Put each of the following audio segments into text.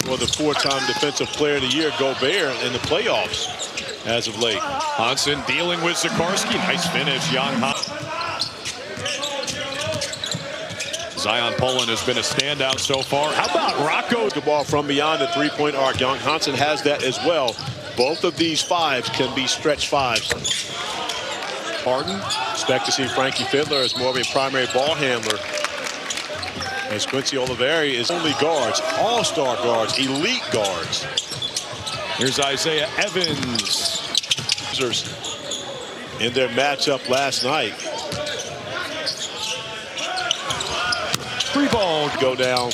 For the four-time Defensive Player of the Year, Gobert, in the playoffs as of late. Hansen dealing with Sikorsky. Nice finish, Young Hansen. Zion Poland has been a standout so far. How about Rocco? The ball from beyond the three-point arc. Young Hansen has that as well. Both of these fives can be stretch fives. Harden, expect to see Frankie Fiddler as more of a primary ball handler. As Quincy Oliveri is only guards, all-star guards, elite guards. Here's Isaiah Evans. In their matchup last night. Free ball go down.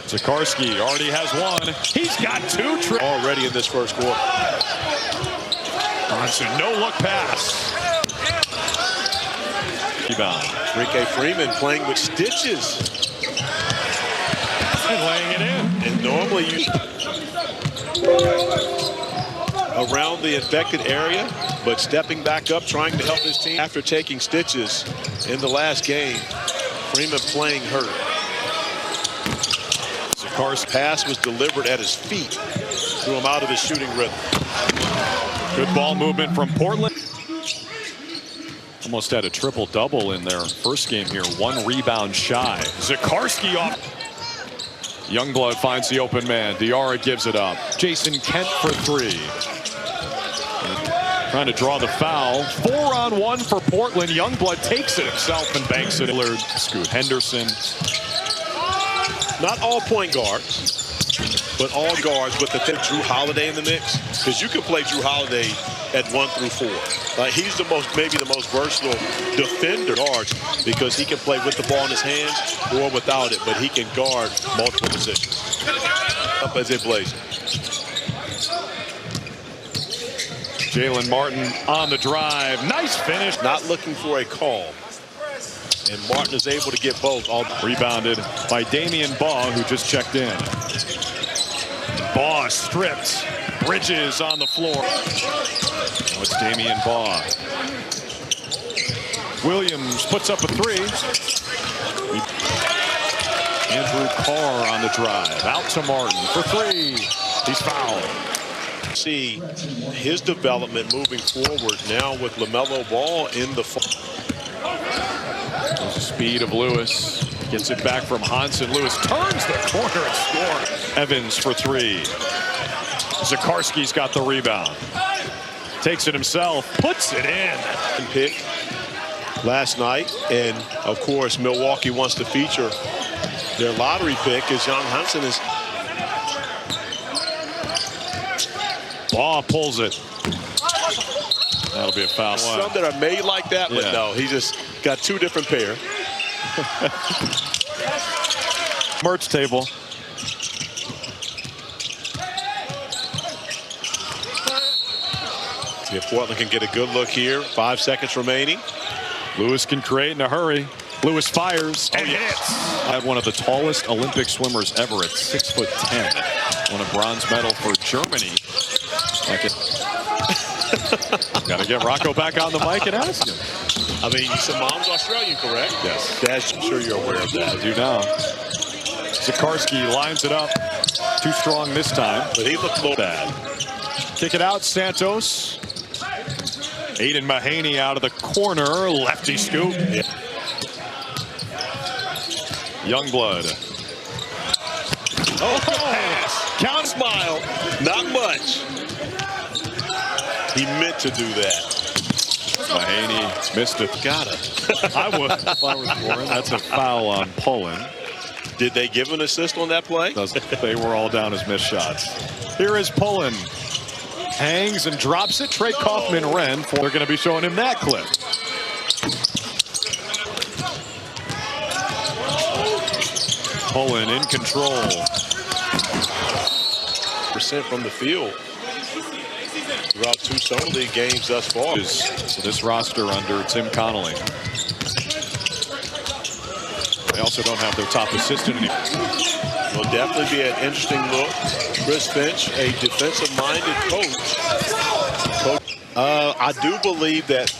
Sikorsky already has one. He's got two already in this first quarter. Hansen, no look pass. Rebound. Ricky Freeman playing with stitches. And laying it in. And normally you around the infected area, but stepping back up, trying to help his team after taking stitches in the last game. Freeman playing hurt. Sikorsky's pass was delivered at his feet, threw him out of his shooting rhythm. Good ball movement from Portland. Almost had a triple-double in their first game here. One rebound shy. Sikorsky off. Youngblood finds the open man. Diarra gives it up. Jason Kent for three. Trying to draw the foul. 4-on-1 for Portland. Youngblood takes it himself and banks it. Scoot Henderson. Not all point guards, but all guards with the Drew Holiday in the mix. Because you can play Drew Holiday at 1 through 4. He's the maybe the most versatile defender guards because he can play with the ball in his hands or without it, but he can guard multiple positions. Up as it blazes. Jalen Martin on the drive. Nice finish. Not looking for a call. And Martin is able to get both. Rebounded by Damian Baugh, who just checked in. Baugh stripped. Bridges on the floor. Now it's Damian Baugh. Williams puts up a three. Andrew Carr on the drive. Out to Martin for three. He's fouled. See his development moving forward now with LaMelo Ball in the There's the speed of Lewis. Gets it back from Hansen. Lewis turns the corner and scores. Evans for three. Sikorsky's got the rebound. Takes it himself. Puts it in. Pick last night. And, of course, Milwaukee wants to feature their lottery pick as Young Hansen is. Baugh pulls it. That'll be a foul. Some that are made like that, but no, he just got two different pair. Merch table. See if Portland can get a good look here. 5 seconds remaining. Lewis can create in a hurry. Lewis fires and hits. I had one of the tallest Olympic swimmers ever at 6'10". Won a bronze medal for Germany. Got to get Rocco back on the mic and ask him. I mean, your mom's Australian, correct? Yes. That's, I'm sure you're aware of that. I do now. Sikorsky lines it up. Too strong this time. But he looked a little bad. Kick it out, Santos. Aiden Mahaney out of the corner. Lefty scoop. Yeah. Youngblood. Oh, count smile. Not much. He meant to do that. Mahaney missed it. Got it. I would if I was Warren. That's a foul on Poland. Did they give an assist on that play? They were all down as missed shots. Here is Poland. Hangs and drops it. Trey Kaufman-Renn. They're going to be showing him that clip. Poland in control. % from the field throughout 2 Summer League games thus far. So this roster under Tim Connolly. They also don't have their top assistant anymore. Will definitely be an interesting look. Chris Finch, a defensive-minded coach. I do believe that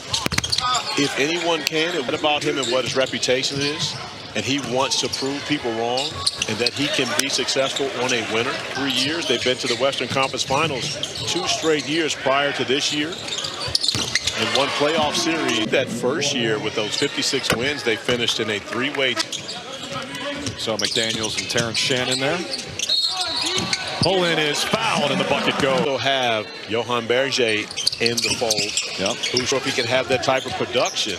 if anyone can, what about him and what his reputation is, and he wants to prove people wrong and that he can be successful on a winner. 3 years they've been to the Western Conference Finals 2 straight years prior to this year. And one playoff series. That first year with those 56 wins, they finished in a 3-way. So McDaniels and Terrence Shannon there. Pull-in is fouled and the bucket goes. We'll have Johan Berger in the fold. Yep. Who's sure if he can have that type of production.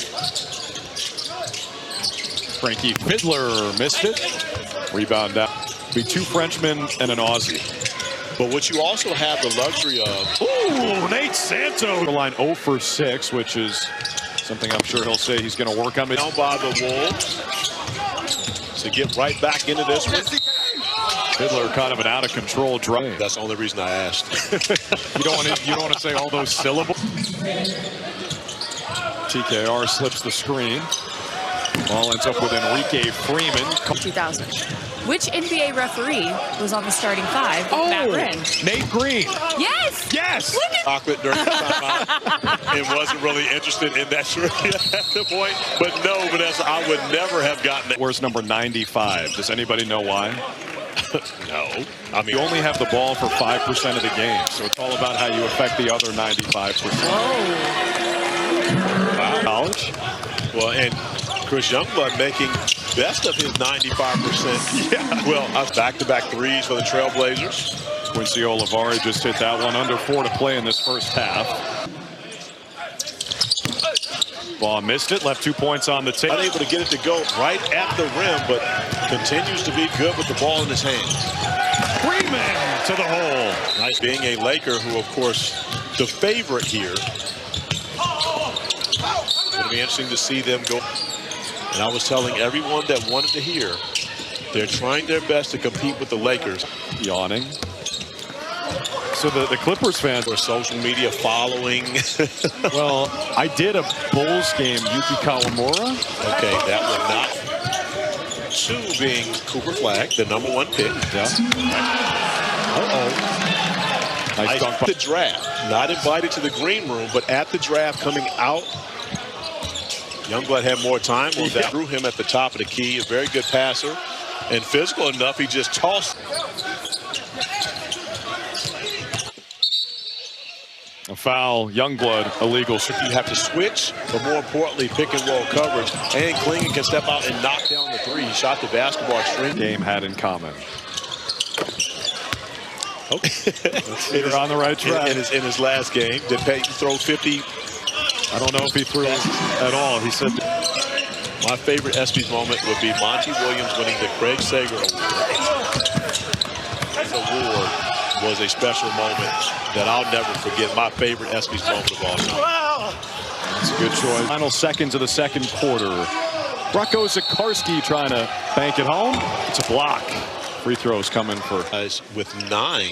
Frankie Fiddler missed it. Rebound down. Be 2 Frenchmen and an Aussie. But what you also have the luxury of. Ooh, Nate Santos. The line 0 for 6, which is something I'm sure he'll say he's going to work on. Down by the Wolves. To get right back into this one. Fiddler kind of an out of control drive. That's the only reason I asked. You don't want to say all those syllables. TKR slips the screen. Ball ends up with Enrique Freeman. 2000. Which NBA referee was on the starting 5 with that ring? Nate Green. Yes! Yes! Chocolate during the timeout and wasn't really interested in that trivia at the point. But no, Vanessa, I would never have gotten it. Where's number 95? Does anybody know why? No. I mean, You only have the ball for 5% of the game, so it's all about how you affect the other 95%. Whoa. College? well, and Chris Youngblood making best of his 95%. Yeah. Well, back-to-back threes for the Trailblazers. Quincy Olivari just hit that one. Under 4 to play in this first half. Ball missed it, left 2 points on the table. Unable to get it to go right at the rim, but continues to be good with the ball in his hands. Freeman to the hole. Nice being a Laker who, of course, the favorite here. It'll be interesting to see them go. And I was telling everyone that wanted to hear, they're trying their best to compete with the Lakers. Yawning. So the Clippers fans For social media following. well, I did a Bulls game, Yuki Kawamura. Okay, that would not. 2 being Cooper Flag, the #1 pick. Yeah. Nice dunk At by the draft, not invited to the green room, but at the draft coming out. Youngblood had more time. Well, that threw him at the top of the key. A very good passer and physical enough. He just tossed. a foul. Youngblood illegal. You have to switch, but more importantly, pick and roll coverage. And Klingon can step out and knock down the 3. He shot the basketball extremely. Game had in common. Okay. You're on the right track. In his last game, did Peyton throw 50? I don't know if he threw at all. He said My favorite ESPYs moment would be Monty Williams winning the Craig Sager Award. This award was a special moment that I'll never forget. My favorite ESPYs moment of all time. That's a good choice. Final seconds of the second quarter. Rocco Zakarski trying to bank it home. It's a block. Free throws coming for. Guys with 9.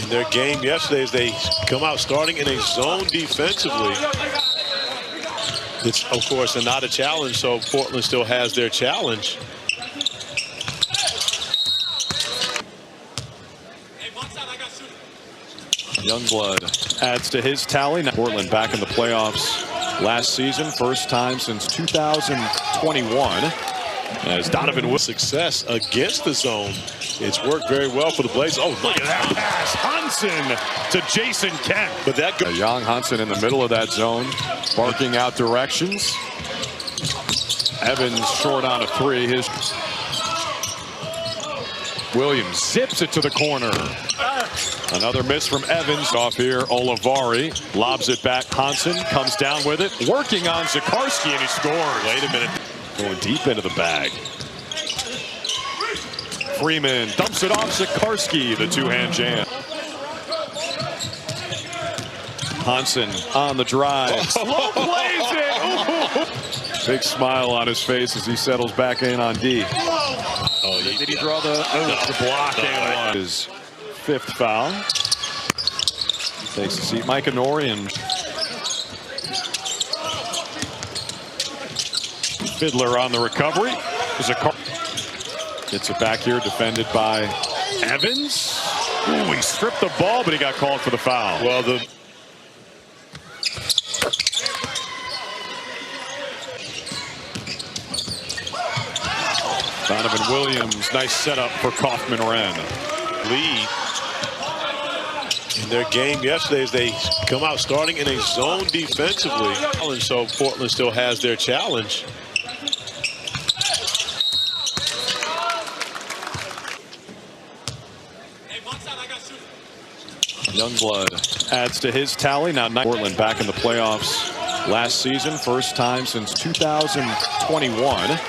In their game yesterday, as they come out starting in a zone defensively. It's, of course, not a challenge, so Portland still has their challenge. Youngblood adds to his tally. Now Portland back in the playoffs last season. First time since 2021. As Donovan with Success against the zone. It's worked very well for the Blazers. Oh, look at that pass. Hansen to Jason Kent. But that goes. Young Hansen in the middle of that zone, barking out directions. Evans short on a 3. His Williams zips it to the corner. Another miss from Evans off here. Olivari lobs it back. Hansen comes down with it, working on Zakarski, and he scores. Wait a minute. Going deep into the bag. Freeman dumps it off Zakarski, the 2-hand jam. Hansen on the drive. Slow plays it. Big smile on his face as he settles back in on D. Oh, Did he draw the block? His 5th foul. Takes a seat. Mike Honorian. Fiddler on the recovery. Gets it back here, defended by Evans. Ooh, he stripped the ball, but he got called for the foul. Well, Donovan Williams, nice setup for Kaufman-Wren. Lead in their game yesterday as they come out starting in a zone defensively. And so Portland still has their challenge. Youngblood adds to his tally. Now Portland back in the playoffs last season. First time since 2021.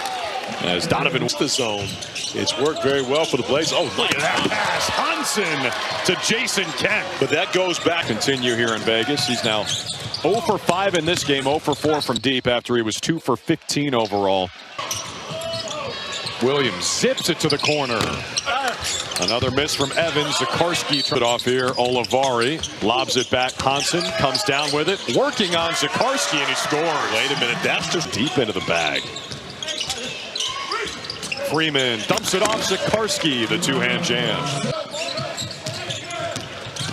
As Donovan wins the zone. It's worked very well for the Blazers. Oh, look at that pass. Hansen to Jason Kent. But that goes back. Continue here in Vegas. He's now 0 for 5 in this game. 0 for 4 from deep after he was 2 for 15 overall. Williams zips it to the corner. Another miss from Evans. Zakarski took it off here. Olivari lobs it back. Hansen comes down with it. Working on Zakarski, and he scores. Wait a minute. That's just deep into the bag. Freeman dumps it off Zakarski. The two-hand jam.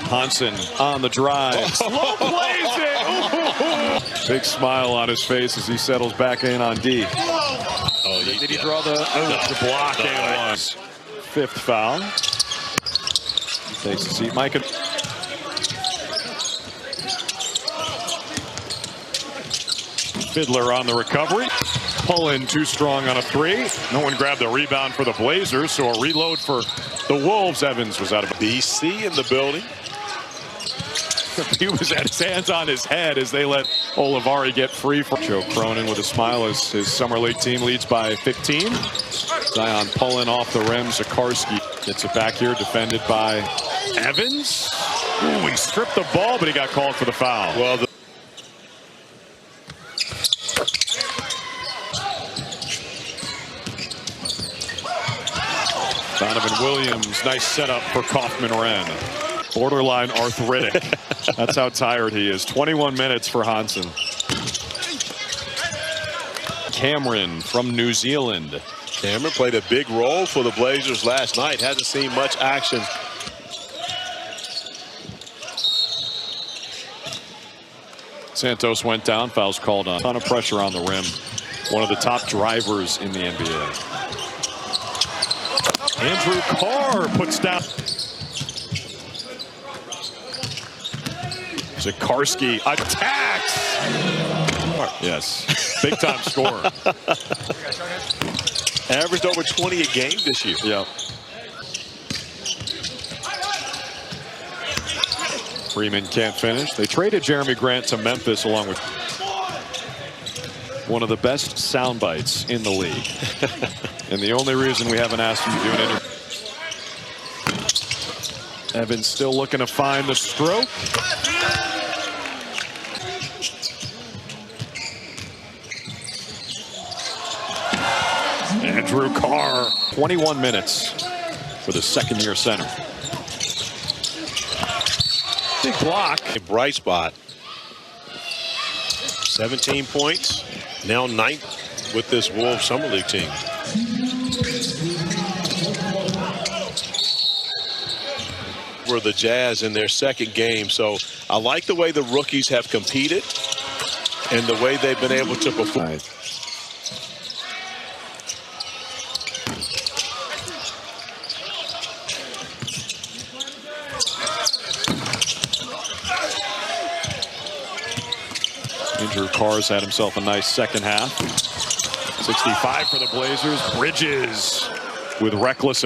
Hansen on the drive. Slow plays it. Big smile on his face as he settles back in on D. Did he draw the block? And was. Fifth foul. Takes a seat. Micah. Fiddler on the recovery. Pulling too strong on a three. No one grabbed the rebound for the Blazers, so a reload for the Wolves. Evans was out of BC in the building. He was at his hands on his head as they let Olivari get free. Joe Cronin with a smile as his summer league team leads by 15. Zion pulling off the rim. Zakarski gets it back here, defended by Evans. Ooh, he stripped the ball, but he got called for the foul. Well, Donovan Williams, nice setup for Kaufman-Wren. Borderline arthritic. That's how tired he is. 21 minutes for Hansen. Cameron from New Zealand. Cameron played a big role for the Blazers last night. Hasn't seen much action. Santos went down. Fouls called on. A ton of pressure on the rim. One of the top drivers in the NBA. Andrew Carr puts down. Zakarski attacks. Yes, big time scorer. Averaged over 20 a game this year. Yeah. Freeman can't finish. They traded Jeremy Grant to Memphis along with one of the best sound bites in the league. And the only reason we haven't asked him to do an interview. Evans still looking to find the stroke. Andrew Carr, 21 minutes for the second-year center. Big block. A bright spot. 17 points. Now 9th with this Wolves Summer League team. For the Jazz in their second game. So I like the way the rookies have competed and the way they've been able to perform. Right. Andrew Carr's had himself a nice second half. 65 for the Blazers. Bridges with reckless.